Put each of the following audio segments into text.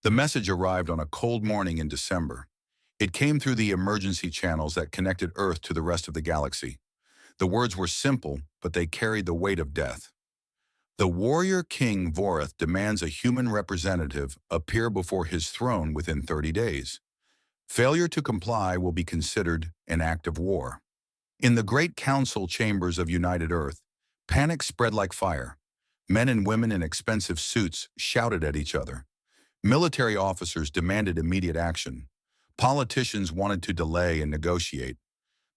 The message arrived on a cold morning in December. It came through the emergency channels that connected Earth to the rest of the galaxy. The words were simple, but they carried the weight of death. The warrior king Vorith demands a human representative appear before his throne within 30 days. Failure to comply will be considered an act of war. In the great council chambers of United Earth, panic spread like fire. Men and women in expensive suits shouted at each other. Military officers demanded immediate action. Politicians wanted to delay and negotiate.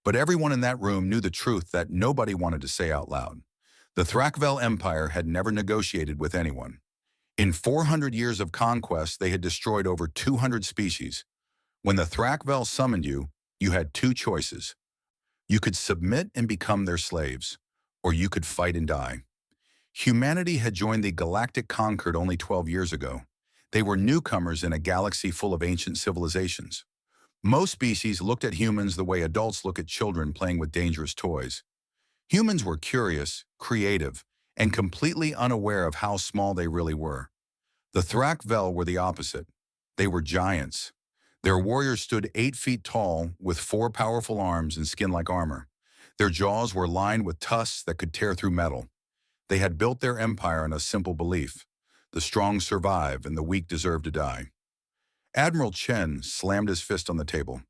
But everyone in that room knew the truth that nobody wanted to say out loud. The Thrakvel Empire had never negotiated with anyone. In 400 years of conquest, they had destroyed over 200 species. When the Thrakvel summoned you, you had two choices. You could submit and become their slaves, or you could fight and die. Humanity had joined the Galactic Concord only 12 years ago. They were newcomers in a galaxy full of ancient civilizations. Most species looked at humans the way adults look at children playing with dangerous toys. Humans were curious, creative, and completely unaware of how small they really were. The Thrakvel were the opposite. They were giants. Their warriors stood 8 feet tall with 4 powerful arms and skin like armor. Their jaws were lined with tusks that could tear through metal. They had built their empire on a simple belief: the strong survive and the weak deserve to die. Admiral Chen slammed his fist on the table.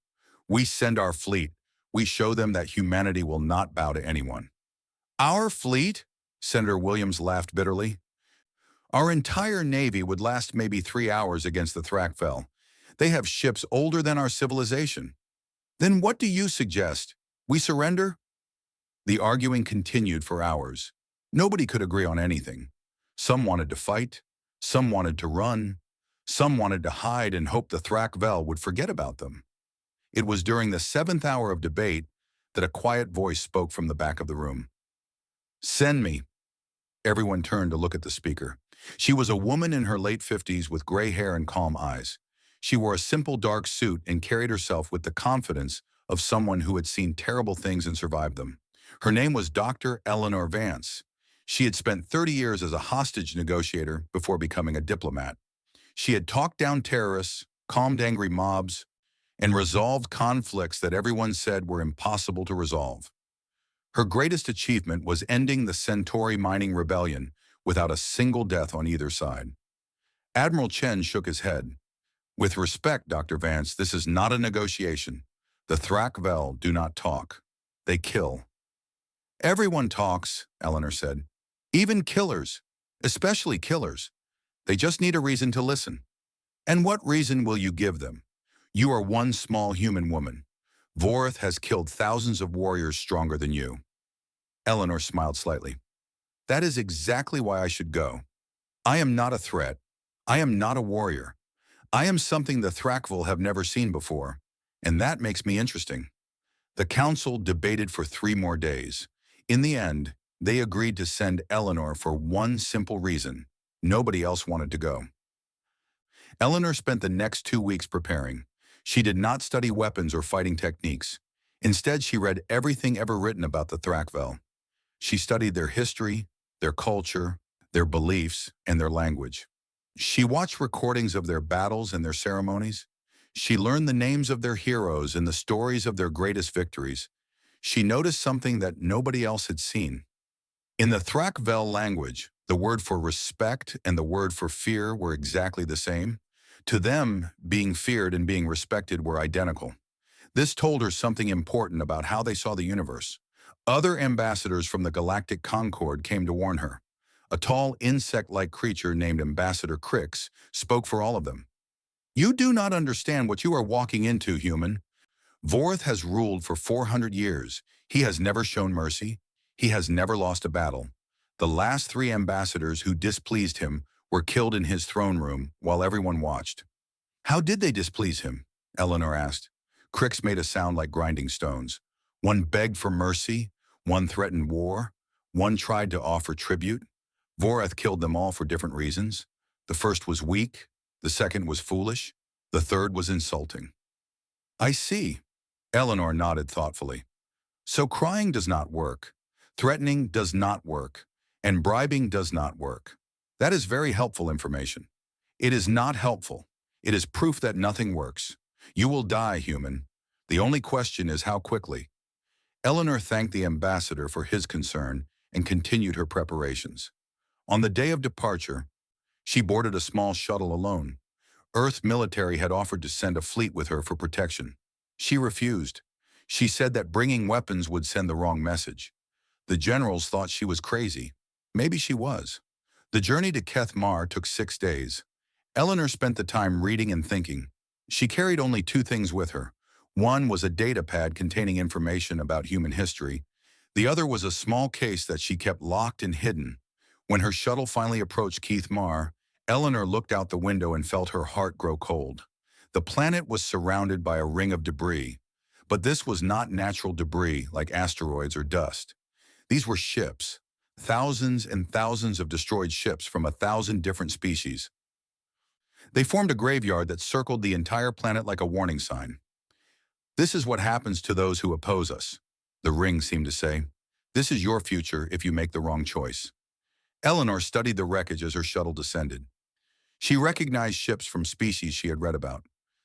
We send our fleet. We show them that humanity will not bow to anyone. Our fleet? Senator Williams laughed bitterly. Our entire navy would last maybe 3 hours against the Thrakvel. They have ships older than our civilization. Then what do you suggest? We surrender? The arguing continued for hours. Nobody could agree on anything. Some wanted to fight. Some wanted to run. Some wanted to hide and hope the Thrakvel would forget about them. It was during the 7th hour of debate that a quiet voice spoke from the back of the room. Send me. Everyone turned to look at the speaker. She was a woman in her late 50s with gray hair and calm eyes. She wore a simple dark suit and carried herself with the confidence of someone who had seen terrible things and survived them. Her name was Dr. Eleanor Vance. She had spent 30 years as a hostage negotiator before becoming a diplomat. She had talked down terrorists, calmed angry mobs, and resolved conflicts that everyone said were impossible to resolve. Her greatest achievement was ending the Centauri mining rebellion without a single death on either side. Admiral Chen shook his head. With respect, Dr. Vance, this is not a negotiation. The Thrakvel do not talk. They kill. Everyone talks, Eleanor said. Even killers, especially killers. They just need a reason to listen. And what reason will you give them? You are one small human woman. Vorith has killed thousands of warriors stronger than you. Eleanor smiled slightly. That is exactly why I should go. I am not a threat. I am not a warrior. I am something the Thrakvel have never seen before, and that makes me interesting. The council debated for 3 more days. In the end, they agreed to send Eleanor for one simple reason. Nobody else wanted to go. Eleanor spent the next 2 weeks preparing. She did not study weapons or fighting techniques. Instead, she read everything ever written about the Thrakvel. She studied their history, their culture, their beliefs, and their language. She watched recordings of their battles and their ceremonies. She learned the names of their heroes and the stories of their greatest victories. She noticed something that nobody else had seen. In the Thrakvel language, the word for respect and the word for fear were exactly the same. To them, being feared and being respected were identical. This told her something important about how they saw the universe. Other ambassadors from the Galactic Concord came to warn her. A tall insect-like creature named Ambassador Crix spoke for all of them. You do not understand what you are walking into, human. Vorith has ruled for 400 years. He has never shown mercy. He has never lost a battle. The last 3 ambassadors who displeased him were killed in his throne room while everyone watched. How did they displease him? Eleanor asked. Crix made a sound like grinding stones. One begged for mercy, one threatened war, one tried to offer tribute. Vorith killed them all for different reasons. The first was weak, the second was foolish, the third was insulting. I see. Eleanor nodded thoughtfully. So crying does not work, threatening does not work, and bribing does not work. That is very helpful information. It is not helpful. It is proof that nothing works. You will die, human. The only question is how quickly. Eleanor thanked the ambassador for his concern and continued her preparations. On the day of departure, she boarded a small shuttle alone. Earth military had offered to send a fleet with her for protection. She refused. She said that bringing weapons would send the wrong message. The generals thought she was crazy. Maybe she was. The journey to Keth Mar took 6 days. Eleanor spent the time reading and thinking. She carried only 2 things with her. One was a data pad containing information about human history. The other was a small case that she kept locked and hidden. When her shuttle finally approached Keith Mar, Eleanor looked out the window and felt her heart grow cold. The planet was surrounded by a ring of debris. But this was not natural debris like asteroids or dust. These were ships. Thousands and thousands of destroyed ships from 1,000 different species. They formed a graveyard that circled the entire planet like a warning sign. This is what happens to those who oppose us, the ring seemed to say. This is your future if you make the wrong choice. Eleanor studied the wreckage as her shuttle descended. She recognized ships from species she had read about,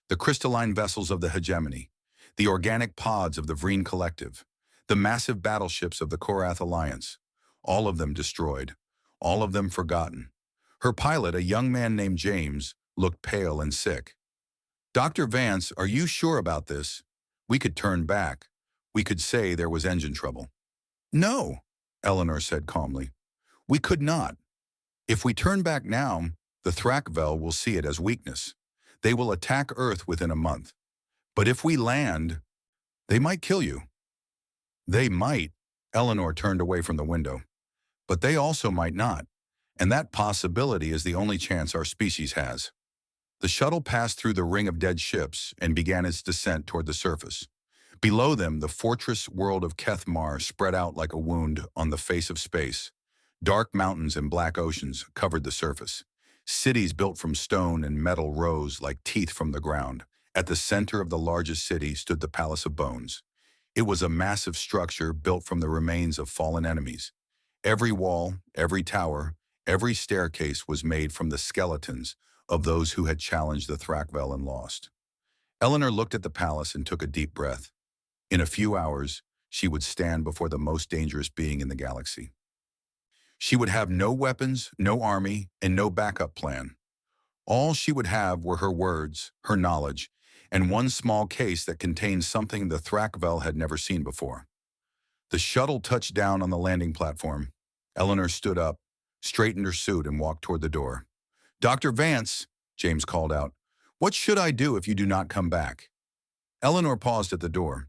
the crystalline vessels of the hegemony, the organic pods of the Vreen Collective, the massive battleships of the Korath Alliance, all of them destroyed, all of them forgotten. Her pilot, a young man named James, looked pale and sick. Dr. Vance, are you sure about this? We could turn back. We could say there was engine trouble. No, Eleanor said calmly. We could not. If we turn back now, the Thrakvel will see it as weakness. They will attack Earth within a month. But if we land, they might kill you. They might. Eleanor turned away from the window. But they also might not. And that possibility is the only chance our species has. The shuttle passed through the ring of dead ships and began its descent toward the surface. Below them, the fortress world of Keth Mar spread out like a wound on the face of space. Dark mountains and black oceans covered the surface. Cities built from stone and metal rose like teeth from the ground. At the center of the largest city stood the Palace of Bones. It was a massive structure built from the remains of fallen enemies. Every wall, every tower, every staircase was made from the skeletons of those who had challenged the Thrakvel and lost. Eleanor looked at the palace and took a deep breath. In a few hours, she would stand before the most dangerous being in the galaxy. She would have no weapons, no army, and no backup plan. All she would have were her words, her knowledge, and one small case that contained something the Thrakvel had never seen before. The shuttle touched down on the landing platform. Eleanor stood up, straightened her suit, and walked toward the door. Dr. Vance, James called out, what should I do if you do not come back? Eleanor paused at the door.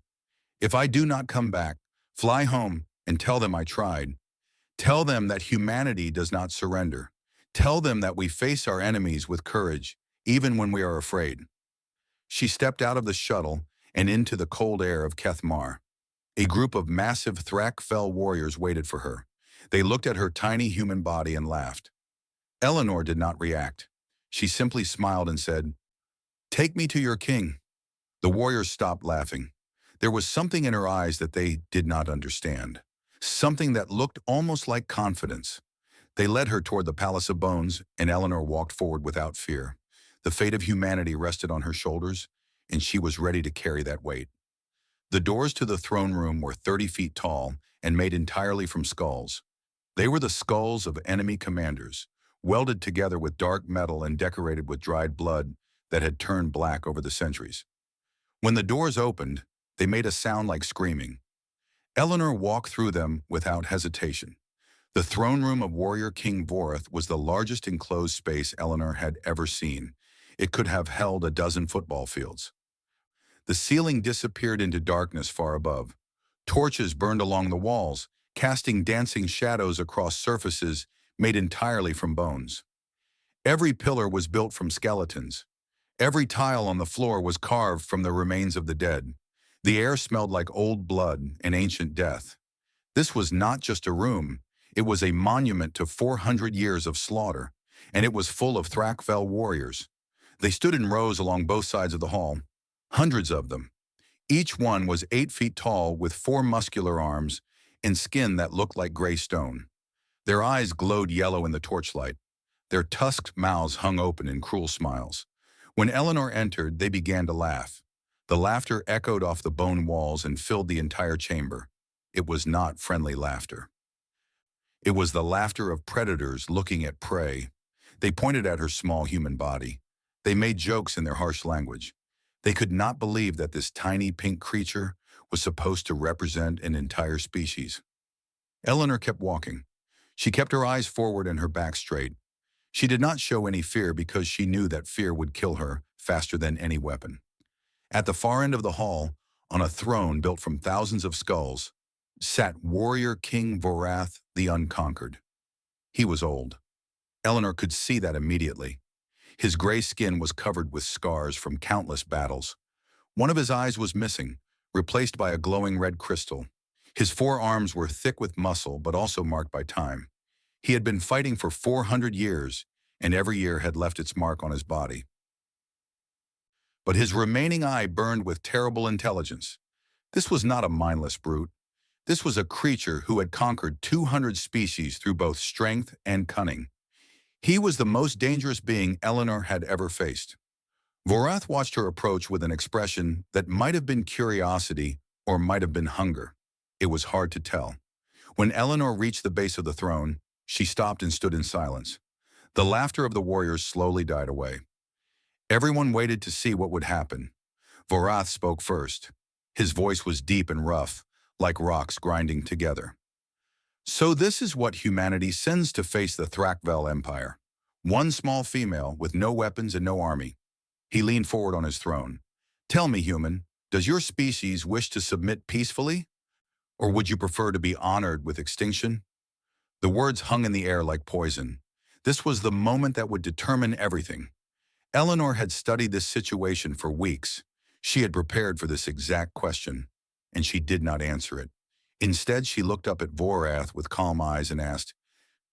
If I do not come back, fly home and tell them I tried. Tell them that humanity does not surrender. Tell them that we face our enemies with courage, even when we are afraid. She stepped out of the shuttle and into the cold air of Keth Mar. A group of massive Thrakvel warriors waited for her. They looked at her tiny human body and laughed. Eleanor did not react. She simply smiled and said, "Take me to your king." The warriors stopped laughing. There was something in her eyes that they did not understand. Something that looked almost like confidence. They led her toward the Palace of Bones, and Eleanor walked forward without fear. The fate of humanity rested on her shoulders, and she was ready to carry that weight. The doors to the throne room were 30 feet tall and made entirely from skulls. They were the skulls of enemy commanders, welded together with dark metal and decorated with dried blood that had turned black over the centuries. When the doors opened, they made a sound like screaming. Eleanor walked through them without hesitation. The throne room of warrior King Voreth was the largest enclosed space Eleanor had ever seen. It could have held a dozen football fields. The ceiling disappeared into darkness far above. Torches burned along the walls, casting dancing shadows across surfaces made entirely from bones. Every pillar was built from skeletons. Every tile on the floor was carved from the remains of the dead. The air smelled like old blood and ancient death. This was not just a room. It was a monument to 400 years of slaughter, and it was full of Thrakvel warriors. They stood in rows along both sides of the hall, hundreds of them. Each one was 8 feet tall with 4 muscular arms and skin that looked like gray stone. Their eyes glowed yellow in the torchlight. Their tusked mouths hung open in cruel smiles. When Eleanor entered, they began to laugh. The laughter echoed off the bone walls and filled the entire chamber. It was not friendly laughter. It was the laughter of predators looking at prey. They pointed at her small human body. They made jokes in their harsh language. They could not believe that this tiny pink creature was supposed to represent an entire species. Eleanor kept walking. She kept her eyes forward and her back straight. She did not show any fear because she knew that fear would kill her faster than any weapon. At the far end of the hall, on a throne built from thousands of skulls, sat warrior King Vorath the Unconquered. He was old. Eleanor could see that immediately. His gray skin was covered with scars from countless battles. One of his eyes was missing, replaced by a glowing red crystal. His forearms were thick with muscle but also marked by time. He had been fighting for 400 years, and every year had left its mark on his body. But his remaining eye burned with terrible intelligence. This was not a mindless brute. This was a creature who had conquered 200 species through both strength and cunning. He was the most dangerous being Eleanor had ever faced. Vorath watched her approach with an expression that might have been curiosity or might have been hunger. It was hard to tell. When Eleanor reached the base of the throne, she stopped and stood in silence. The laughter of the warriors slowly died away. Everyone waited to see what would happen. Vorath spoke first. His voice was deep and rough, like rocks grinding together. So this is what humanity sends to face the Thrakvel Empire. One small female with no weapons and no army. He leaned forward on his throne. Tell me, human, does your species wish to submit peacefully? Or would you prefer to be honored with extinction? The words hung in the air like poison. This was the moment that would determine everything. Eleanor had studied this situation for weeks. She had prepared for this exact question, and she did not answer it. Instead, she looked up at Vorath with calm eyes and asked,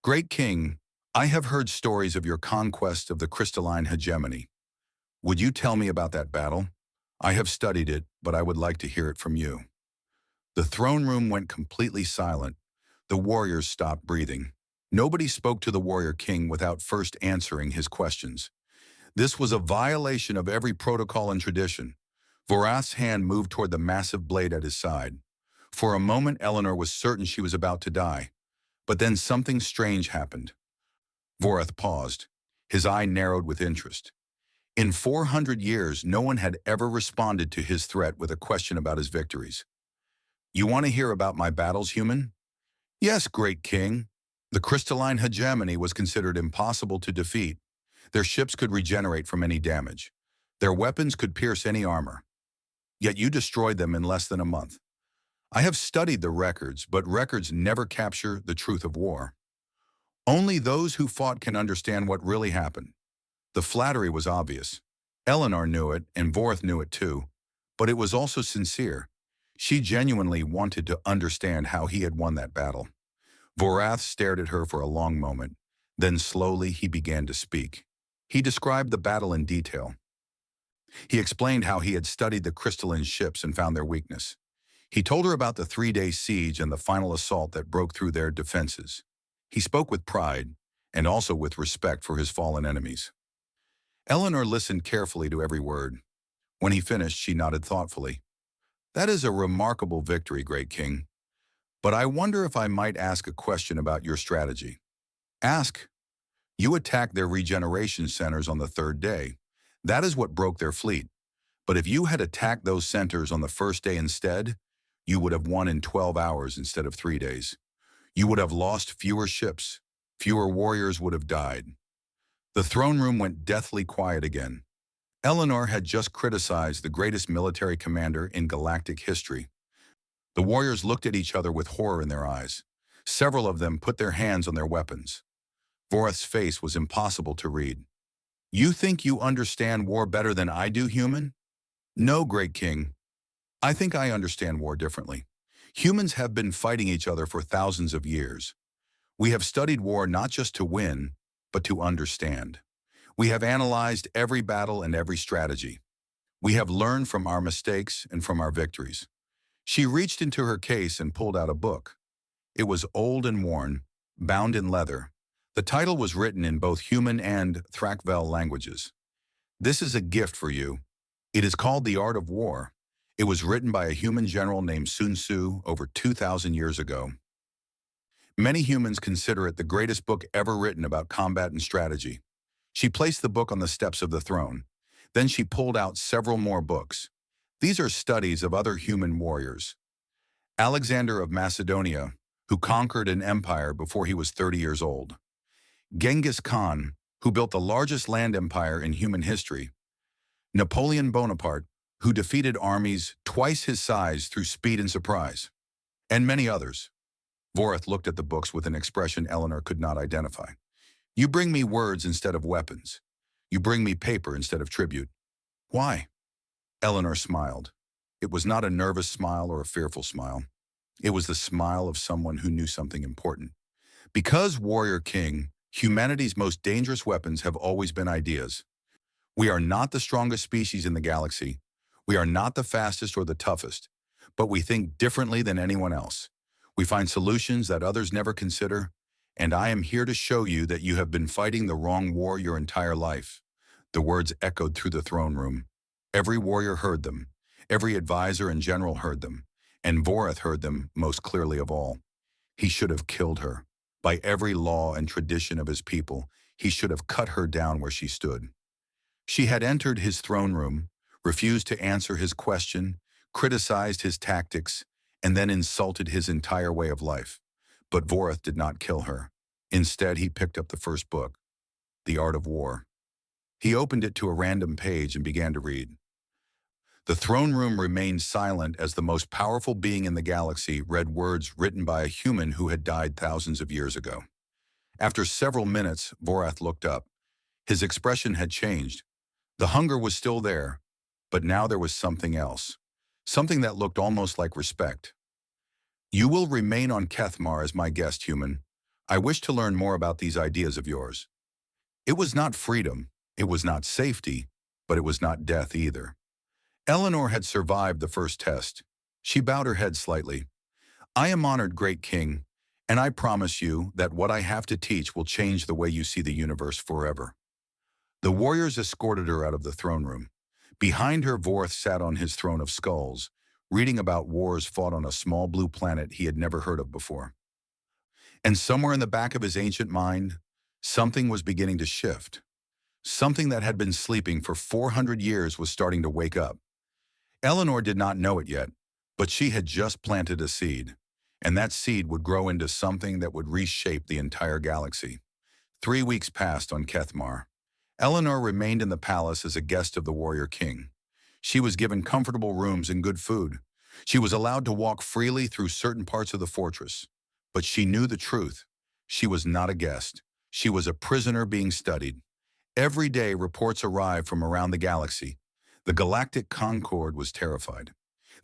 Great King, I have heard stories of your conquest of the crystalline hegemony. Would you tell me about that battle? I have studied it, but I would like to hear it from you. The throne room went completely silent. The warriors stopped breathing. Nobody spoke to the warrior king without first answering his questions. This was a violation of every protocol and tradition. Vorath's hand moved toward the massive blade at his side. For a moment, Eleanor was certain she was about to die. But then something strange happened. Vorath paused. His eye narrowed with interest. In 400 years, no one had ever responded to his threat with a question about his victories. You want to hear about my battles, human? Yes, great king. The crystalline hegemony was considered impossible to defeat. Their ships could regenerate from any damage. Their weapons could pierce any armor. Yet you destroyed them in less than a month. I have studied the records, but records never capture the truth of war. Only those who fought can understand what really happened. The flattery was obvious. Eleanor knew it, and Vorath knew it too, but it was also sincere. She genuinely wanted to understand how he had won that battle. Vorath stared at her for a long moment. Then slowly he began to speak. He described the battle in detail. He explained how he had studied the crystalline ships and found their weakness. He told her about the 3-day siege and the final assault that broke through their defenses. He spoke with pride and also with respect for his fallen enemies. Eleanor listened carefully to every word. When he finished, she nodded thoughtfully. That is a remarkable victory, great king. But I wonder if I might ask a question about your strategy. Ask. You attacked their regeneration centers on the 3rd day. That is what broke their fleet. But if you had attacked those centers on the 1st day instead, you would have won in 12 hours instead of 3 days. You would have lost fewer ships. Fewer warriors would have died. The throne room went deathly quiet again. Eleanor had just criticized the greatest military commander in galactic history. The warriors looked at each other with horror in their eyes. Several of them put their hands on their weapons. Vorath's face was impossible to read. You think you understand war better than I do, human? No, great king. I think I understand war differently. Humans have been fighting each other for thousands of years. We have studied war not just to win, but to understand. We have analyzed every battle and every strategy. We have learned from our mistakes and from our victories. She reached into her case and pulled out a book. It was old and worn, bound in leather. The title was written in both human and Thrakvel languages. This is a gift for you. It is called The Art of War. It was written by a human general named Sun Tzu over 2,000 years ago. Many humans consider it the greatest book ever written about combat and strategy. She placed the book on the steps of the throne. Then she pulled out several more books. These are studies of other human warriors. Alexander of Macedonia, who conquered an empire before he was 30 years old. Genghis Khan, who built the largest land empire in human history. Napoleon Bonaparte, who defeated armies twice his size through speed and surprise. And many others. Vorath looked at the books with an expression Eleanor could not identify. You bring me words instead of weapons. You bring me paper instead of tribute. Why? Eleanor smiled. It was not a nervous smile or a fearful smile. It was the smile of someone who knew something important. Because, Warrior King, humanity's most dangerous weapons have always been ideas. We are not the strongest species in the galaxy. We are not the fastest or the toughest, but we think differently than anyone else. We find solutions that others never consider, and I am here to show you that you have been fighting the wrong war your entire life. The words echoed through the throne room. Every warrior heard them. Every advisor and general heard them, and Vorath heard them most clearly of all. He should have killed her. By every law and tradition of his people, he should have cut her down where she stood. She had entered his throne room, refused to answer his question, criticized his tactics, and then insulted his entire way of life. But Vorath did not kill her. Instead, he picked up the first book, The Art of War. He opened it to a random page and began to read. The throne room remained silent as the most powerful being in the galaxy read words written by a human who had died thousands of years ago. After several minutes, Vorath looked up. His expression had changed. The hunger was still there, but now there was something else. Something that looked almost like respect. You will remain on Kethmar as my guest, human. I wish to learn more about these ideas of yours. It was not freedom, it was not safety, but it was not death either. Eleanor had survived the first test. She bowed her head slightly. I am honored, great king, and I promise you that what I have to teach will change the way you see the universe forever. The warriors escorted her out of the throne room. Behind her, Vorath sat on his throne of skulls, reading about wars fought on a small blue planet he had never heard of before. And somewhere in the back of his ancient mind, something was beginning to shift. Something that had been sleeping for 400 years was starting to wake up. Eleanor did not know it yet, but she had just planted a seed, and that seed would grow into something that would reshape the entire galaxy. 3 weeks passed on Kethmar. Eleanor remained in the palace as a guest of the warrior king. She was given comfortable rooms and good food. She was allowed to walk freely through certain parts of the fortress. But she knew the truth. She was not a guest. She was a prisoner being studied. Every day, reports arrived from around the galaxy. The Galactic Concord was terrified.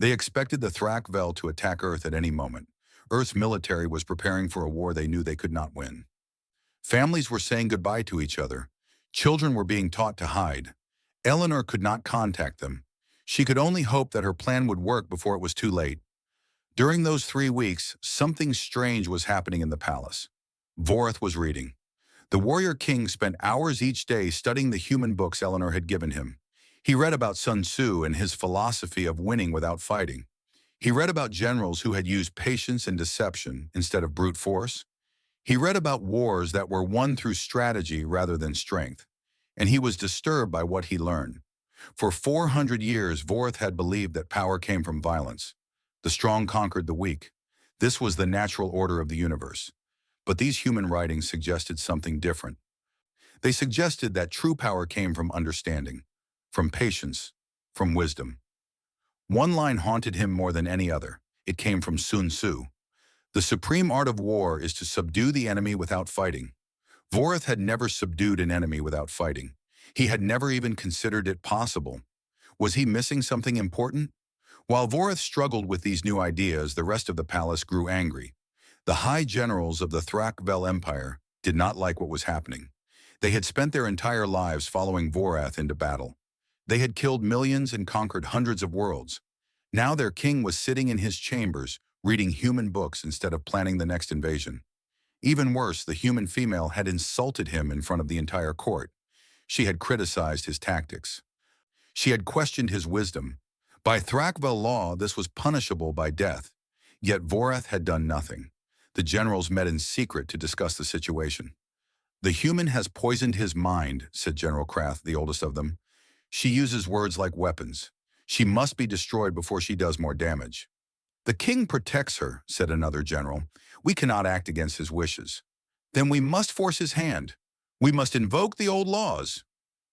They expected the Thrak-Vel to attack Earth at any moment. Earth's military was preparing for a war they knew they could not win. Families were saying goodbye to each other. Children were being taught to hide. Eleanor could not contact them. She could only hope that her plan would work before it was too late. During those 3 weeks, something strange was happening in the palace. Vorath was reading. The warrior king spent hours each day studying the human books Eleanor had given him. He read about Sun Tzu and his philosophy of winning without fighting. He read about generals who had used patience and deception instead of brute force. He read about wars that were won through strategy rather than strength, and he was disturbed by what he learned. For 400 years, Vorath had believed that power came from violence. The strong conquered the weak. This was the natural order of the universe. But these human writings suggested something different. They suggested that true power came from understanding, from patience, from wisdom. One line haunted him more than any other. It came from Sun Tzu. The supreme art of war is to subdue the enemy without fighting. Vorath had never subdued an enemy without fighting. He had never even considered it possible. Was he missing something important? While Vorath struggled with these new ideas, the rest of the palace grew angry. The high generals of the Thrak-Vel Empire did not like what was happening. They had spent their entire lives following Vorath into battle. They had killed millions and conquered hundreds of worlds. Now their king was sitting in his chambers, reading human books instead of planning the next invasion. Even worse, the human female had insulted him in front of the entire court. She had criticized his tactics. She had questioned his wisdom. By Thrakvel law, this was punishable by death. Yet Vorath had done nothing. The generals met in secret to discuss the situation. "The human has poisoned his mind," said General Krath, the oldest of them. "She uses words like weapons. She must be destroyed before she does more damage." "The king protects her," said another general. "We cannot act against his wishes." "Then we must force his hand. We must invoke the old laws."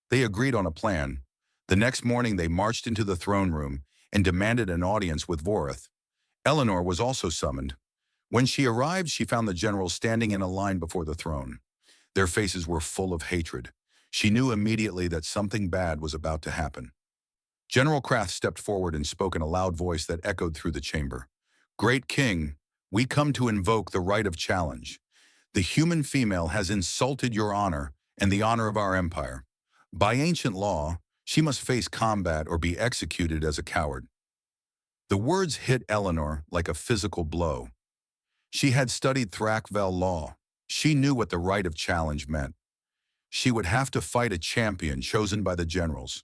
They agreed on a plan. The next morning they marched into the throne room and demanded an audience with Vorath. Eleanor was also summoned. When she arrived, she found the generals standing in a line before the throne. Their faces were full of hatred. She knew immediately that something bad was about to happen. General Krath stepped forward and spoke in a loud voice that echoed through the chamber. "Great King, we come to invoke the right of challenge. The human female has insulted your honor and the honor of our empire. By ancient law, she must face combat or be executed as a coward." The words hit Eleanor like a physical blow. She had studied Thrakvel law. She knew what the right of challenge meant. She would have to fight a champion chosen by the generals,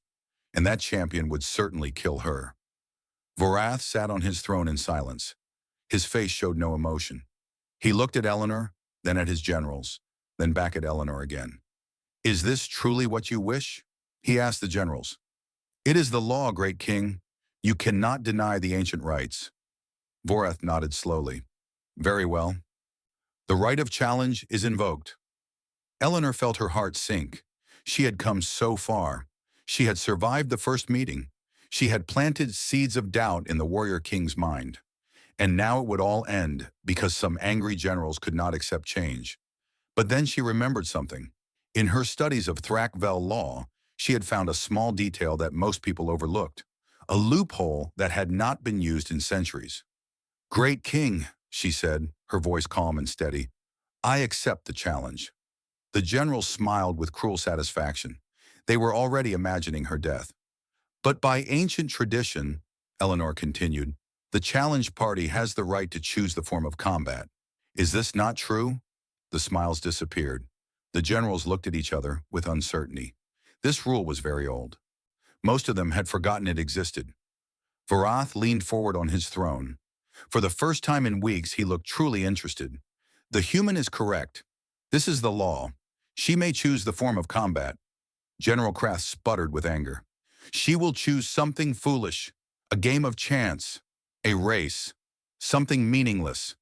and that champion would certainly kill her. Vorath sat on his throne in silence. His face showed no emotion. He looked at Eleanor, then at his generals, then back at Eleanor again. "Is this truly what you wish?" he asked the generals. "It is the law, great king. You cannot deny the ancient rights." Vorath nodded slowly. "Very well. The right of challenge is invoked." Eleanor felt her heart sink. She had come so far. She had survived the first meeting. She had planted seeds of doubt in the warrior king's mind. And now it would all end because some angry generals could not accept change. But then she remembered something. In her studies of Thrakvel law, she had found a small detail that most people overlooked, a loophole that had not been used in centuries. "Great king," she said, her voice calm and steady, "I accept the challenge." The generals smiled with cruel satisfaction. They were already imagining her death. "But by ancient tradition," Eleanor continued, "the challenged party has the right to choose the form of combat. Is this not true?" The smiles disappeared. The generals looked at each other with uncertainty. This rule was very old. Most of them had forgotten it existed. Vorath leaned forward on his throne. For the first time in weeks, he looked truly interested. "The human is correct. This is the law. She may choose the form of combat." General Krath sputtered with anger. "She will choose something foolish, a game of chance, a race, something meaningless.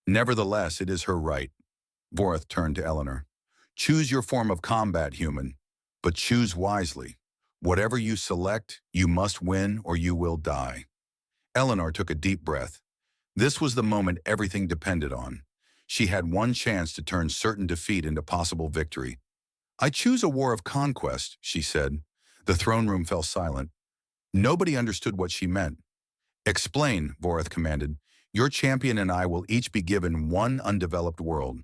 Nevertheless, it is her right." Vorath turned to Eleanor. "Choose your form of combat, human, but choose wisely. Whatever you select, you must win or you will die." Eleanor took a deep breath. This was the moment everything depended on. She had one chance to turn certain defeat into possible victory. "I choose a war of conquest," she said. The throne room fell silent. Nobody understood what she meant. "Explain," Vorath commanded. "Your champion and I will each be given one undeveloped world.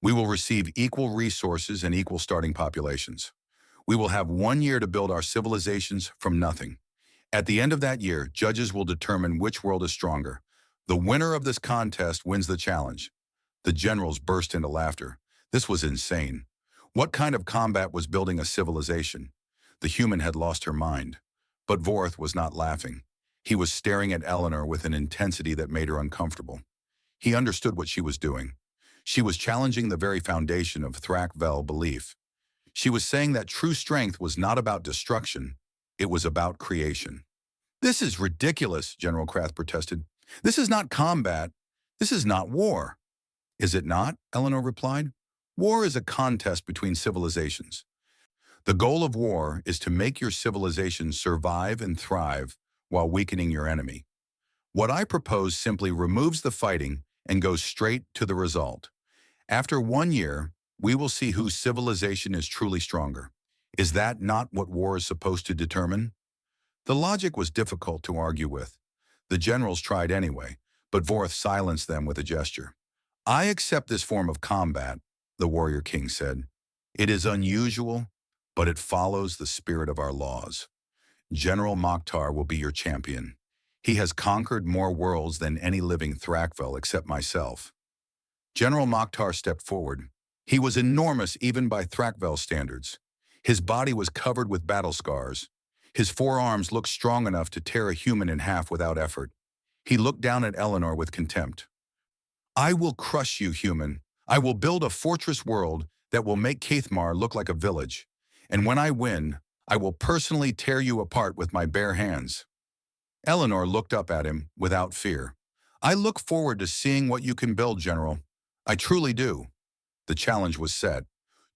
We will receive equal resources and equal starting populations. We will have 1 year to build our civilizations from nothing. At the end of that year, judges will determine which world is stronger. The winner of this contest wins the challenge." The generals burst into laughter. This was insane. What kind of combat was building a civilization? The human had lost her mind. But Vorath was not laughing. He was staring at Eleanor with an intensity that made her uncomfortable. He understood what she was doing. She was challenging the very foundation of Thrakvel belief. She was saying that true strength was not about destruction, it was about creation. "This is ridiculous," General Krath protested. "This is not combat. This is not war." "Is it not?" Eleanor replied. "War is a contest between civilizations. The goal of war is to make your civilization survive and thrive while weakening your enemy. What I propose simply removes the fighting and goes straight to the result. After 1 year, we will see whose civilization is truly stronger. Is that not what war is supposed to determine?" The logic was difficult to argue with. The generals tried anyway, but Vorath silenced them with a gesture. "I accept this form of combat," the warrior king said. "It is unusual, but it follows the spirit of our laws. General Mokhtar will be your champion. He has conquered more worlds than any living Thrakvel except myself." General Mokhtar stepped forward. He was enormous even by Thrakvel standards. His body was covered with battle scars. His forearms looked strong enough to tear a human in half without effort. He looked down at Eleanor with contempt. "I will crush you, human. I will build a fortress world that will make Cathmar look like a village. And when I win, I will personally tear you apart with my bare hands." Eleanor looked up at him without fear. "I look forward to seeing what you can build, General. I truly do." The challenge was set.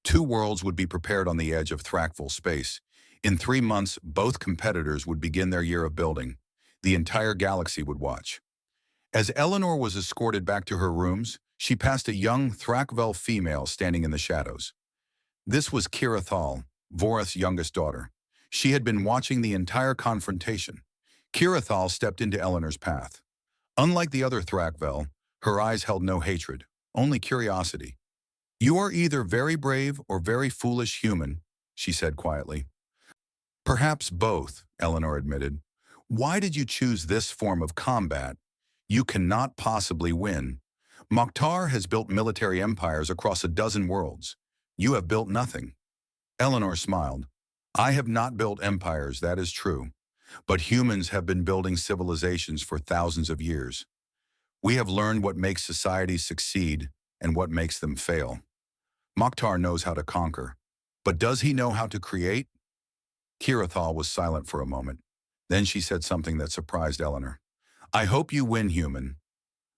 Two worlds would be prepared on the edge of Thrakville space. In 3 months, both competitors would begin their year of building. The entire galaxy would watch. As Eleanor was escorted back to her rooms, she passed a young Thrakville female standing in the shadows. This was Kira Thal, Voreth's youngest daughter. She had been watching the entire confrontation. Kira Thal stepped into Eleanor's path. Unlike the other Thrakville, her eyes held no hatred, only curiosity. "You are either very brave or very foolish human," she said quietly. "Perhaps both," Eleanor admitted. "Why did you choose this form of combat? You cannot possibly win. Mokhtar has built military empires across a dozen worlds. You have built nothing." Eleanor smiled. "I have not built empires, that is true. But humans have been building civilizations for thousands of years. We have learned what makes societies succeed and what makes them fail. Mokhtar knows how to conquer. But does he know how to create?" Kirathal was silent for a moment. Then she said something that surprised Eleanor. "I hope you win, human.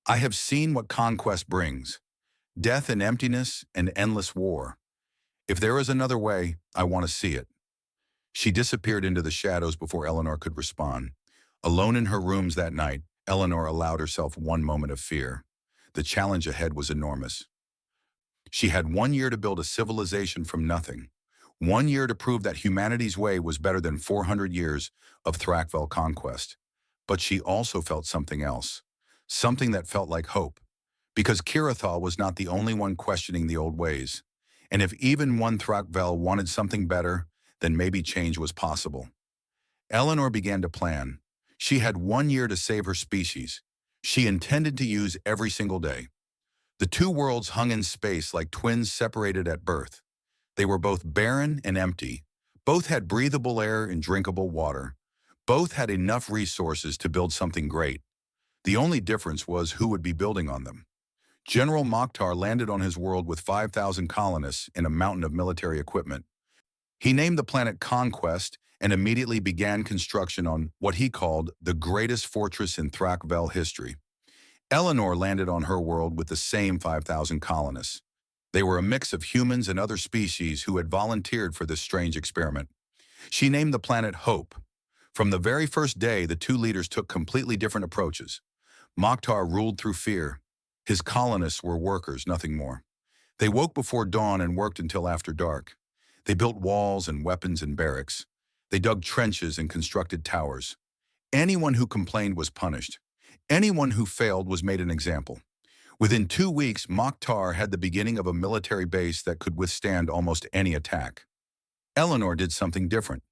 I have seen what conquest brings. Death and emptiness and endless war. If there is another way, I want to see it." She disappeared into the shadows before Eleanor could respond. Alone in her rooms that night, Eleanor allowed herself one moment of fear. The challenge ahead was enormous. She had 1 year to build a civilization from nothing. 1 year to prove that humanity's way was better than 400 years of Thrakville conquest. But she also felt something else. Something that felt like hope. Because Kirathal was not the only one questioning the old ways. And if even one Thrakville wanted something better, then maybe change was possible. Eleanor began to plan. She had 1 year to save her species. She intended to use every single day. The two worlds hung in space like twins separated at birth. They were both barren and empty. Both had breathable air and drinkable water. Both had enough resources to build something great. The only difference was who would be building on them. General Mokhtar landed on his world with 5,000 colonists in a mountain of military equipment. He named the planet Conquest and immediately began construction on what he called the greatest fortress in Thrakville history. Eleanor landed on her world with the same 5,000 colonists. They were a mix of humans and other species who had volunteered for this strange experiment. She named the planet Hope. From the very first day, the two leaders took completely different approaches. Mokhtar ruled through fear. His colonists were workers, nothing more. They woke before dawn and worked until after dark. They built walls and weapons and barracks. They dug trenches and constructed towers. Anyone who complained was punished. Anyone who failed was made an example. Within 2 weeks, Mokhtar had the beginning of a military base that could withstand almost any attack. Eleanor did something different.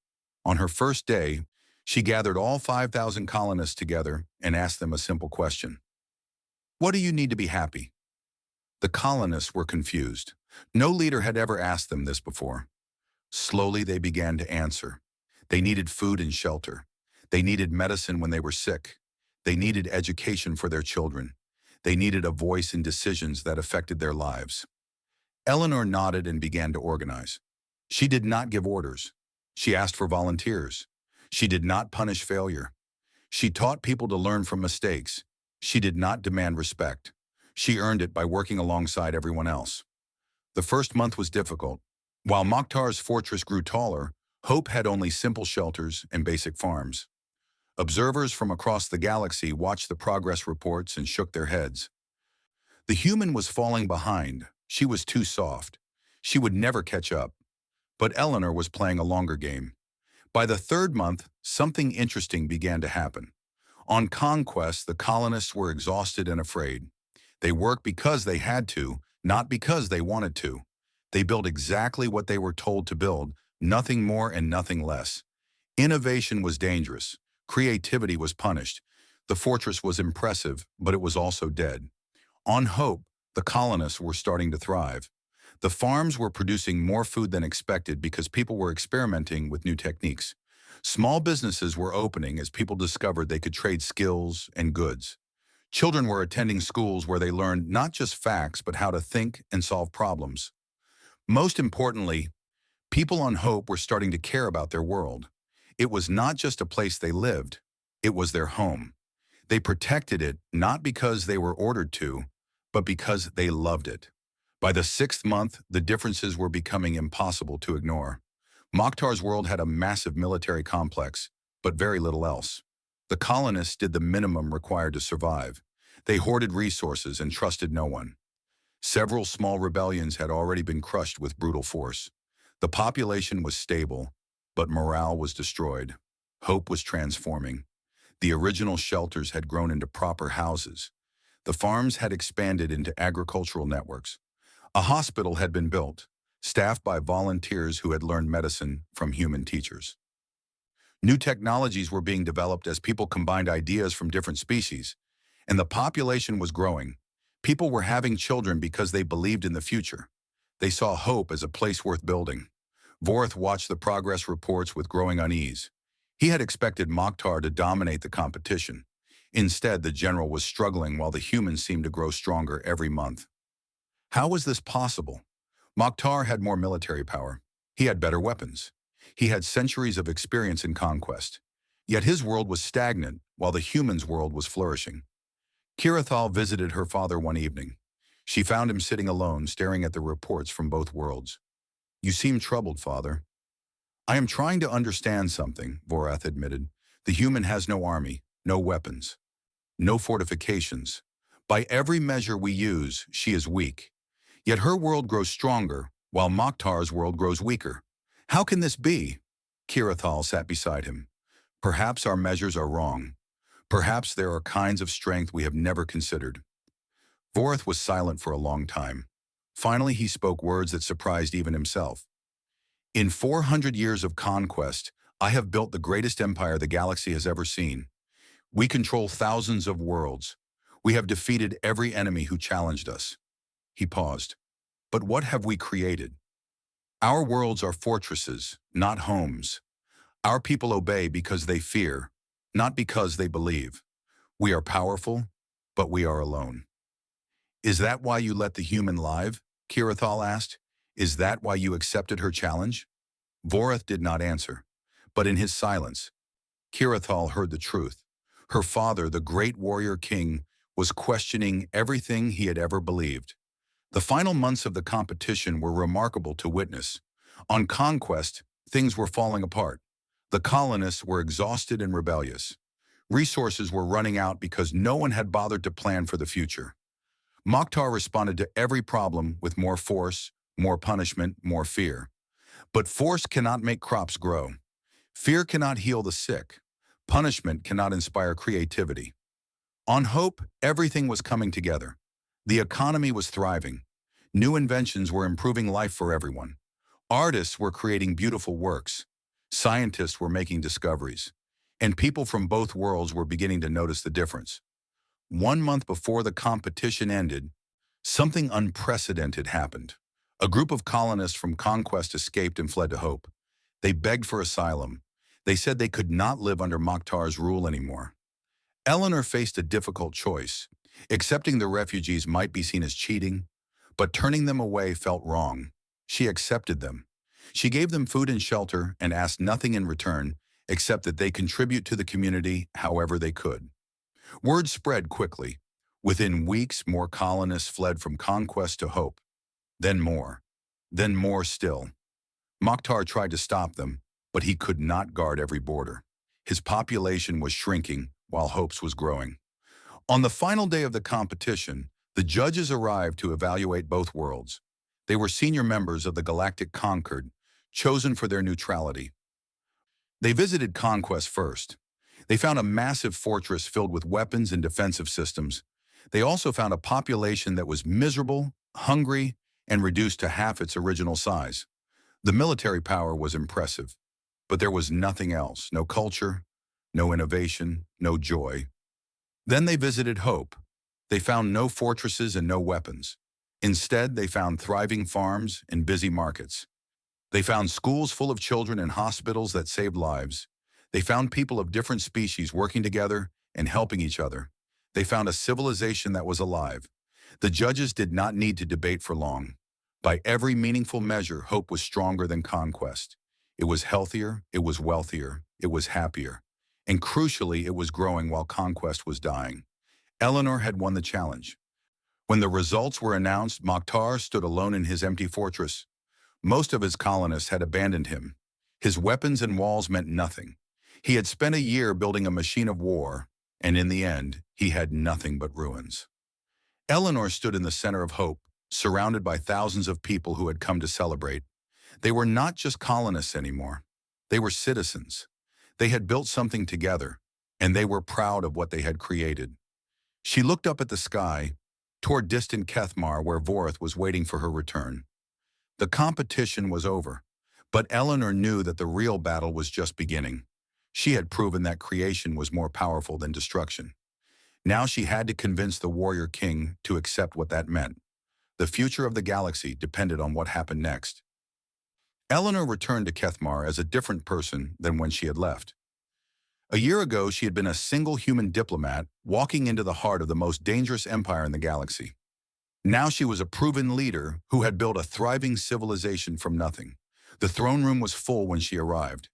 On her first day, she gathered all 5,000 colonists together and asked them a simple question. "What do you need to be happy?" The colonists were confused. No leader had ever asked them this before. Slowly, they began to answer. They needed food and shelter. They needed medicine when they were sick. They needed education for their children. They needed a voice in decisions that affected their lives. Eleanor nodded and began to organize. She did not give orders. She asked for volunteers. She did not punish failure. She taught people to learn from mistakes. She did not demand respect. She earned it by working alongside everyone else. The first month was difficult. While Mokhtar's fortress grew taller, Hope had only simple shelters and basic farms. Observers from across the galaxy watched the progress reports and shook their heads. The human was falling behind. She was too soft. She would never catch up. But Eleanor was playing a longer game. By the third month, something interesting began to happen. On Conquest, the colonists were exhausted and afraid. They worked because they had to, not because they wanted to. They built exactly what they were told to build, nothing more and nothing less. Innovation was dangerous. Creativity was punished. The fortress was impressive, but it was also dead. On Hope, the colonists were starting to thrive. The farms were producing more food than expected because people were experimenting with new techniques. Small businesses were opening as people discovered they could trade skills and goods. Children were attending schools where they learned not just facts, but how to think and solve problems. Most importantly, people on Hope were starting to care about their world. It was not just a place they lived, it was their home. They protected it not because they were ordered to, but because they loved it. By the sixth month, the differences were becoming impossible to ignore. Mokhtar's world had a massive military complex, but very little else. The colonists did the minimum required to survive. They hoarded resources and trusted no one. Several small rebellions had already been crushed with brutal force. The population was stable, but morale was destroyed. Hope was transforming. The original shelters had grown into proper houses. The farms had expanded into agricultural networks. A hospital had been built, staffed by volunteers who had learned medicine from human teachers. New technologies were being developed as people combined ideas from different species, and the population was growing. People were having children because they believed in the future. They saw Hope as a place worth building. Vorth watched the progress reports with growing unease. He had expected Mokhtar to dominate the competition. Instead, the general was struggling while the humans seemed to grow stronger every month. How was this possible? Mokhtar had more military power. He had better weapons. He had centuries of experience in conquest. Yet his world was stagnant, while the humans' world was flourishing. Kirathal visited her father one evening. She found him sitting alone, staring at the reports from both worlds. "You seem troubled, father." "I am trying to understand something," Vorath admitted. "The human has no army, no weapons, no fortifications. By every measure we use, she is weak. Yet her world grows stronger, while Mokhtar's world grows weaker. How can this be?" Kirathal sat beside him. "Perhaps our measures are wrong. Perhaps there are kinds of strength we have never considered." Vorath was silent for a long time. Finally, he spoke words that surprised even himself. "In 400 years of conquest, I have built the greatest empire the galaxy has ever seen. We control thousands of worlds. We have defeated every enemy who challenged us." He paused. "But what have we created? Our worlds are fortresses, not homes. Our people obey because they fear, not because they believe. We are powerful, but we are alone." "Is that why you let the human live?" Kirathal asked. "Is that why you accepted her challenge?" Vorath did not answer, but in his silence, Kirathal heard the truth. Her father, the great warrior king, was questioning everything he had ever believed. The final months of the competition were remarkable to witness. On conquest, things were falling apart. The colonists were exhausted and rebellious. Resources were running out because no one had bothered to plan for the future. Mokhtar responded to every problem with more force, more punishment, more fear. But force cannot make crops grow. Fear cannot heal the sick. Punishment cannot inspire creativity. On Hope, everything was coming together. The economy was thriving. New inventions were improving life for everyone. Artists were creating beautiful works. Scientists were making discoveries. And people from both worlds were beginning to notice the difference. 1 month before the competition ended, something unprecedented happened. A group of colonists from Conquest escaped and fled to Hope. They begged for asylum. They said they could not live under Mokhtar's rule anymore. Eleanor faced a difficult choice. Accepting the refugees might be seen as cheating, but turning them away felt wrong. She accepted them. She gave them food and shelter and asked nothing in return except that they contribute to the community however they could. Word spread quickly. Within weeks, more colonists fled from Conquest to Hope. Then more still. Mokhtar tried to stop them, but he could not guard every border. His population was shrinking while Hope's was growing. On the final day of the competition, the judges arrived to evaluate both worlds. They were senior members of the Galactic Concord, chosen for their neutrality. They visited Conquest first. They found a massive fortress filled with weapons and defensive systems. They also found a population that was miserable, hungry, and reduced to half its original size. The military power was impressive, but there was nothing else, no culture, no innovation, no joy. Then they visited Hope. They found no fortresses and no weapons. Instead, they found thriving farms and busy markets. They found schools full of children and hospitals that saved lives. They found people of different species working together and helping each other. They found a civilization that was alive. The judges did not need to debate for long. By every meaningful measure, hope was stronger than conquest. It was healthier, it was wealthier, it was happier. And crucially, it was growing while conquest was dying. Eleanor had won the challenge. When the results were announced, Mokhtar stood alone in his empty fortress. Most of his colonists had abandoned him. His weapons and walls meant nothing. He had spent a year building a machine of war, and in the end, he had nothing but ruins. Eleanor stood in the center of hope, surrounded by thousands of people who had come to celebrate. They were not just colonists anymore. They were citizens. They had built something together, and they were proud of what they had created. She looked up at the sky, toward distant Kethmar where Vorith was waiting for her return. The competition was over, but Eleanor knew that the real battle was just beginning. She had proven that creation was more powerful than destruction. Now she had to convince the warrior king to accept what that meant. The future of the galaxy depended on what happened next. Eleanor returned to Kethmar as a different person than when she had left. A year ago, she had been a single human diplomat walking into the heart of the most dangerous empire in the galaxy. Now she was a proven leader who had built a thriving civilization from nothing. The throne room was full when she arrived.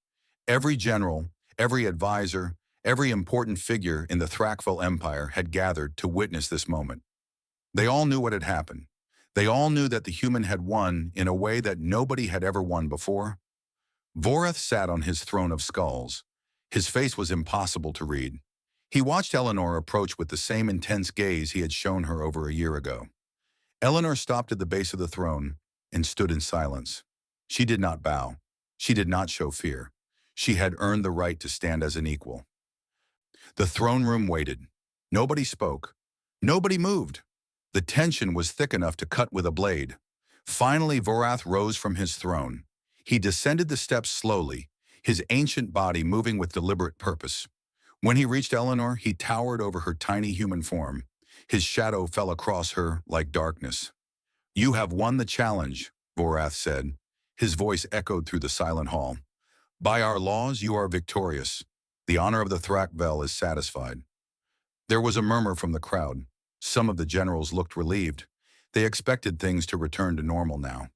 Every general, every advisor, every important figure in the Thrakvel Empire had gathered to witness this moment. They all knew what had happened. They all knew that the human had won in a way that nobody had ever won before. Vorith sat on his throne of skulls. His face was impossible to read. He watched Eleanor approach with the same intense gaze he had shown her over a year ago. Eleanor stopped at the base of the throne and stood in silence. She did not bow. She did not show fear. She had earned the right to stand as an equal. The throne room waited. Nobody spoke. Nobody moved. The tension was thick enough to cut with a blade. Finally, Vorith rose from his throne. He descended the steps slowly, his ancient body moving with deliberate purpose. When he reached Eleanor, he towered over her tiny human form. His shadow fell across her like darkness. "You have won the challenge," Vorith said. His voice echoed through the silent hall. "By our laws, you are victorious. The honor of the Thrakvel is satisfied." There was a murmur from the crowd. Some of the generals looked relieved. They expected things to return to normal now.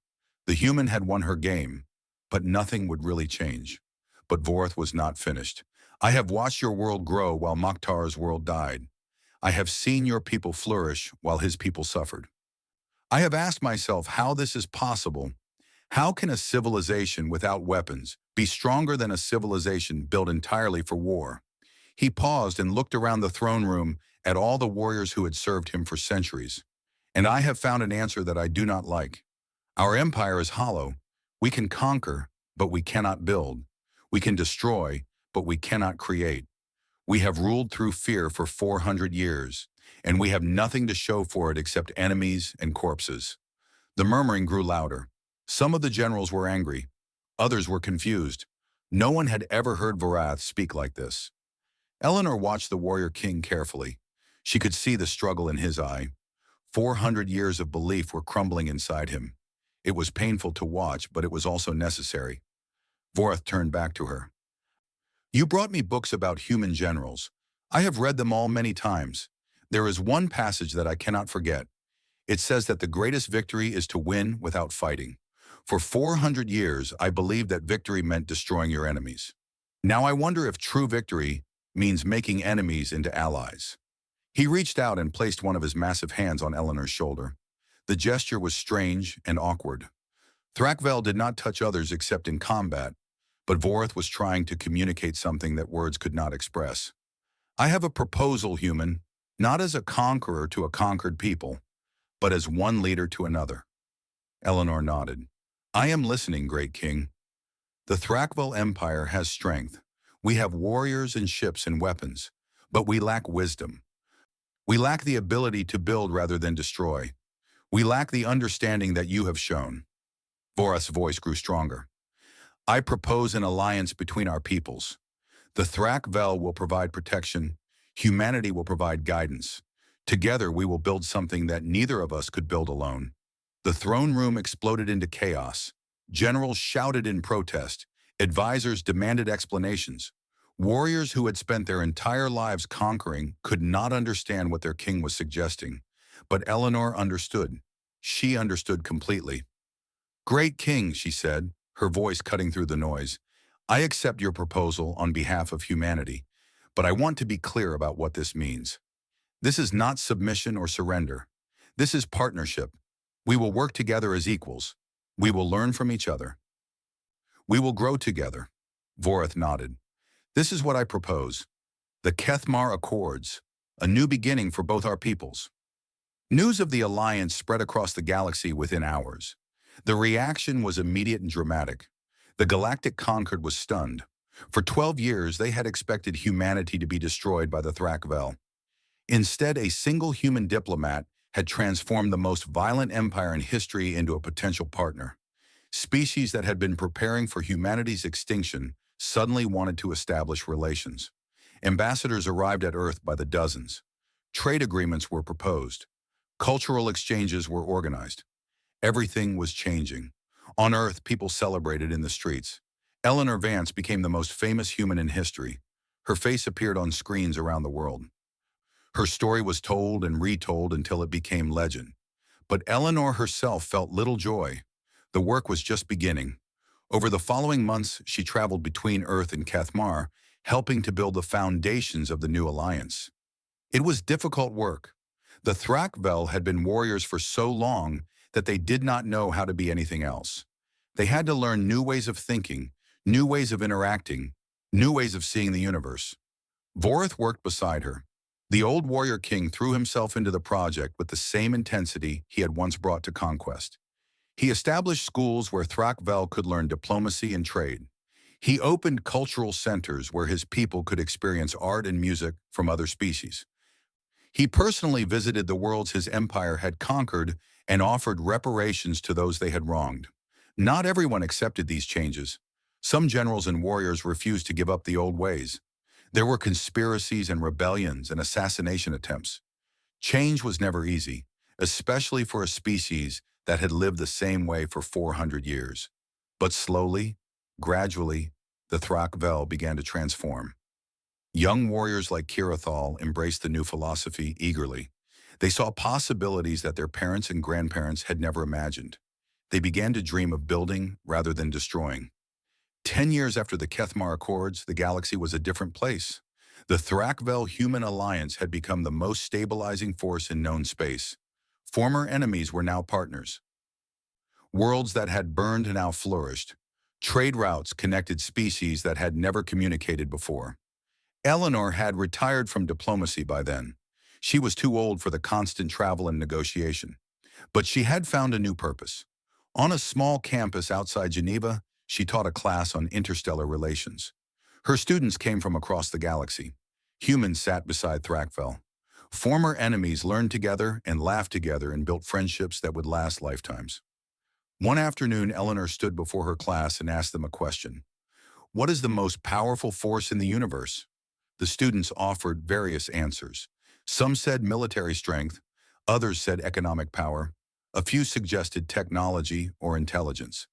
The human had won her game, but nothing would really change. But Vorith was not finished. "I have watched your world grow while Mokhtar's world died. I have seen your people flourish while his people suffered. I have asked myself how this is possible. How can a civilization without weapons be stronger than a civilization built entirely for war?" He paused and looked around the throne room at all the warriors who had served him for centuries. "And I have found an answer that I do not like. Our empire is hollow. We can conquer, but we cannot build. We can destroy, but we cannot create. We have ruled through fear for 400 years, and we have nothing to show for it except enemies and corpses." The murmuring grew louder. Some of the generals were angry. Others were confused. No one had ever heard Vorith speak like this. Eleanor watched the warrior king carefully. She could see the struggle in his eye. 400 years of belief were crumbling inside him. It was painful to watch, but it was also necessary. Vorith turned back to her. "You brought me books about human generals. I have read them all many times. There is one passage that I cannot forget. It says that the greatest victory is to win without fighting. For 400 years, I believed that victory meant destroying your enemies. Now I wonder if true victory means making enemies into allies." He reached out and placed one of his massive hands on Eleanor's shoulder. The gesture was strange and awkward. Thrakvel did not touch others except in combat, but Vorith was trying to communicate something that words could not express. "I have a proposal, human, not as a conqueror to a conquered people, but as one leader to another." Eleanor nodded. "I am listening, great king. The Thrakvel Empire has strength. We have warriors and ships and weapons, but we lack wisdom. We lack the ability to build rather than destroy. We lack the understanding that you have shown." Vorith's voice grew stronger. "I propose an alliance between our peoples. The Thrakvel will provide protection. Humanity will provide guidance. Together we will build something that neither of us could build alone. The throne room exploded into chaos. Generals shouted in protest. Advisors demanded explanations. Warriors who had spent their entire lives conquering could not understand what their king was suggesting. But Eleanor understood. She understood completely. "Great king," she said, her voice cutting through the noise. "I accept your proposal on behalf of humanity, but I want to be clear about what this means. This is not submission or surrender. This is partnership. We will work together as equals. We will learn from each other. We will grow together." Vorith nodded. "This is what I propose. The Kethmar Accords, a new beginning for both our peoples." News of the alliance spread across the galaxy within hours. The reaction was immediate and dramatic. The Galactic Concord was stunned. For 12 years, they had expected humanity to be destroyed by the Thrakvel. Instead, a single human diplomat had transformed the most violent empire in history into a potential partner. Species that had been preparing for humanity's extinction suddenly wanted to establish relations. Ambassadors arrived at Earth by the dozens. Trade agreements were proposed. Cultural exchanges were organized. Everything was changing. On Earth, people celebrated in the streets. Eleanor Vance became the most famous human in history. Her face appeared on screens around the world. Her story was told and retold until it became legend. But Eleanor herself felt little joy. The work was just beginning. Over the following months, she traveled between Earth and Kethmar, helping to build the foundations of the new alliance. It was difficult work. The Thrakvel had been warriors for so long that they did not know how to be anything else. They had to learn new ways of thinking, new ways of interacting, new ways of seeing the universe. Vorith worked beside her. The old warrior king threw himself into the project with the same intensity he had once brought to conquest. He established schools where Thrakvel could learn diplomacy and trade. He opened cultural centers where his people could experience art and music from other species. He personally visited the worlds his empire had conquered and offered reparations to those they had wronged. Not everyone accepted these changes. Some generals and warriors refused to give up the old ways. There were conspiracies and rebellions and assassination attempts. Change was never easy, especially for a species that had lived the same way for 400 years. But slowly, gradually, the Thrakvel began to transform. Young warriors like Kirathal embraced the new philosophy eagerly. They saw possibilities that their parents and grandparents had never imagined. They began to dream of building rather than destroying. 10 years after the Kethmar Accords, the galaxy was a different place. The Thrakvel Human Alliance had become the most stabilizing force in known space. Former enemies were now partners. Worlds that had burned now flourished. Trade routes connected species that had never communicated before. Eleanor had retired from diplomacy by then. She was too old for the constant travel and negotiation. But she had found a new purpose. On a small campus outside Geneva, she taught a class on interstellar relations. Her students came from across the galaxy. Humans sat beside Thrakvel. Former enemies learned together and laughed together and built friendships that would last lifetimes. One afternoon, Eleanor stood before her class and asked them a question. "What is the most powerful force in the universe?" The students offered various answers. Some said military strength, others said economic power, a few suggested technology or intelligence.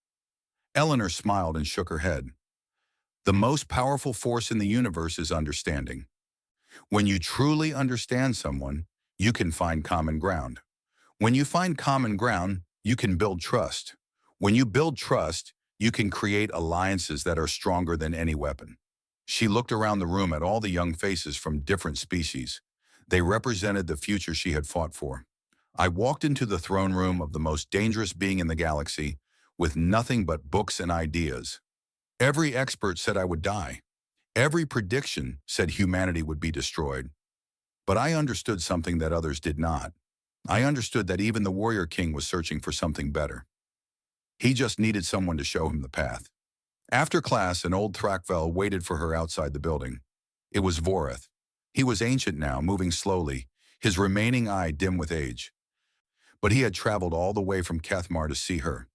Eleanor smiled and shook her head. "The most powerful force in the universe is understanding. When you truly understand someone, you can find common ground. When you find common ground, you can build trust. When you build trust, you can create alliances that are stronger than any weapon." She looked around the room at all the young faces from different species. They represented the future she had fought for. I walked into the throne room of the most dangerous being in the galaxy with nothing but books and ideas. Every expert said I would die. Every prediction said humanity would be destroyed. But I understood something that others did not. I understood that even the warrior king was searching for something better. He just needed someone to show him the path. After class, an old Thrakvel waited for her outside the building. It was Vorith. He was ancient now, moving slowly, his remaining eye dim with age. But he had traveled all the way from Kethmar to see her.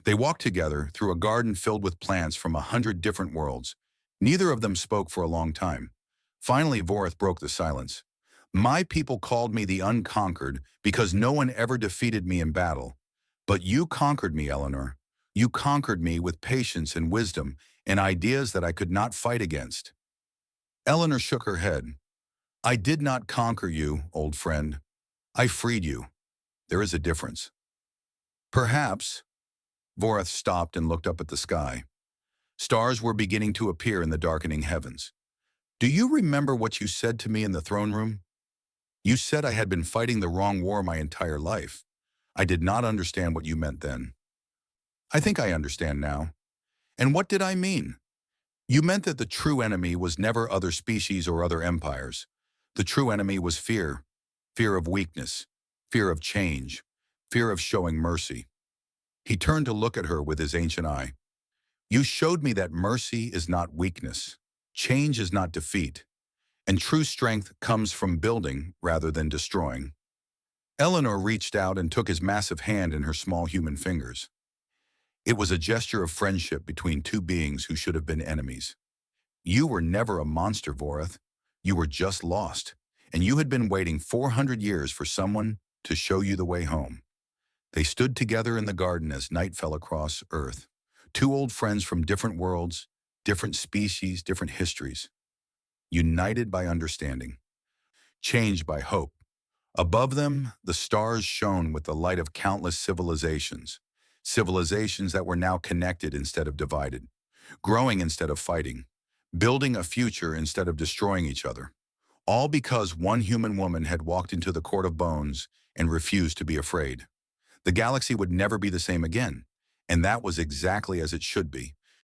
They walked together through a garden filled with plants from 100 different worlds. Neither of them spoke for a long time. Finally, Vorith broke the silence. "My people called me the Unconquered because no one ever defeated me in battle. But you conquered me, Eleanor. You conquered me with patience and wisdom and ideas that I could not fight against. Eleanor shook her head. I did not conquer you, old friend. I freed you. There is a difference. Perhaps. Vorath stopped and looked up at the sky. Stars were beginning to appear in the darkening heavens. Do you remember what you said to me in the throne room? You said I had been fighting the wrong war my entire life. I did not understand what you meant then. I think I understand now. And what did I mean? You meant that the true enemy was never other species or other empires. The true enemy was fear, fear of weakness, fear of change, fear of showing mercy. He turned to look at her with his ancient eye. You showed me that mercy is not weakness, change is not defeat, and true strength comes from building rather than destroying. Eleanor reached out and took his massive hand in her small human fingers. It was a gesture of friendship between two beings who should have been enemies. You were never a monster, Vorath. You were just lost, and you had been waiting 400 years for someone to show you the way home. They stood together in the garden as night fell across Earth. Two old friends from different worlds, different species, different histories. United by understanding. Changed by hope. Above them, the stars shone with the light of countless civilizations. Civilizations that were now connected instead of divided. Growing instead of fighting. Building a future instead of destroying each other. All because one human woman had walked into the court of bones and refused to be afraid. The galaxy would never be the same again, and that was exactly as it should be.